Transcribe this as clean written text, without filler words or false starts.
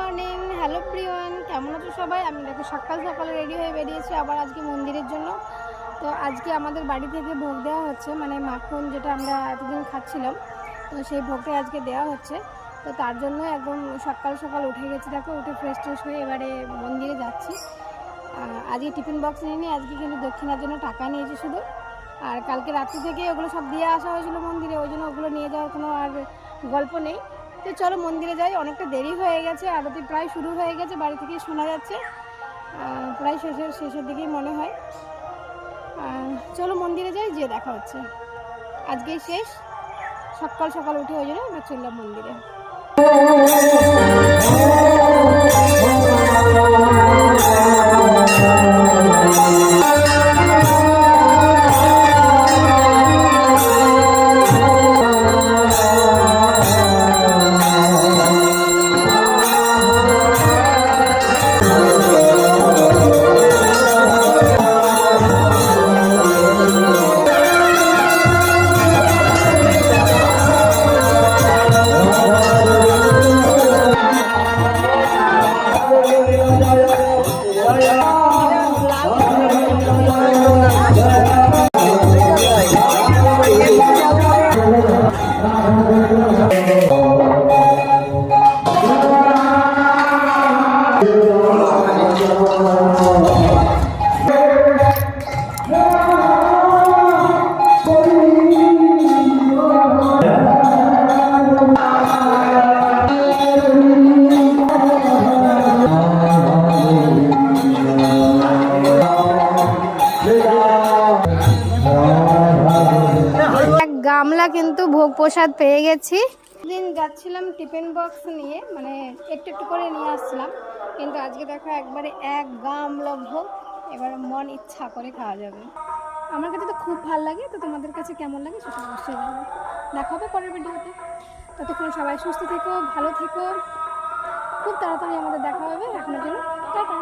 Morning, hello প্রিয়ন, কেমন আছো সবাই? আমি দেখো সকাল সকালে রেডি হয়ে বেরিয়েছি আবার আজকে মন্দিরের জন্য। তো আজকে আমাদের বাড়ি থেকে ভোগ দেওয়া হচ্ছে, মানে মাখন যেটা আমরা এতদিন খাচ্ছিলাম, তো সেই ভোগটাই আজকে দেওয়া হচ্ছে। তো তার জন্য একদম সকাল সকাল উঠে গেছি, দেখো উঠে ফ্রেশ ট্রেশ হয়ে এবারে মন্দিরে যাচ্ছি। আজকে টিফিন বক্স নিয়ে আজকে কিন্তু দক্ষিণার জন্য টাকা নিয়েছি শুধু। আর কালকে রাত্রি থেকে ওগুলো সব দিয়ে আসা হয়েছিল মন্দিরে, ওই জন্য ওগুলো নিয়ে যাওয়ার কোনো আর গল্প নেই। তো চলো মন্দিরে যাই, অনেকটা দেরি হয়ে গেছে, আরতি প্রায় শুরু হয়ে গেছে, বাড়ি থেকেই শোনা যাচ্ছে, প্রায় শেষের দিকেই মনে হয়। চলো মন্দিরে যাই, যেয়ে দেখা হচ্ছে। আজকেই শেষ, সকাল সকাল উঠে ওই জন্য আমরা চললাম মন্দিরে। গামলা কিন্তু ভোগ প্রসাদ পেয়ে গেছি। দিন যাচ্ছিলাম টিফিন বক্স নিয়ে, মানে একটু একটু করে নিয়ে আসছিলাম, কিন্তু আজকে দেখো একবারে এক গামলা ভোগ, এবার মন ইচ্ছা করে খাওয়া যাবে। আমার কাছে তো খুব ভালো লাগে, তো তোমাদের কাছে কেমন লাগে সেটা অবশ্যই জানাবে। দেখা হবে পরের ভিডিওতে। ততক্ষণ সবাই সুস্থ থেকো, ভালো থেকো, খুব তাড়াতাড়ি আমাদের দেখা হবে। এখনের জন্য টাটা।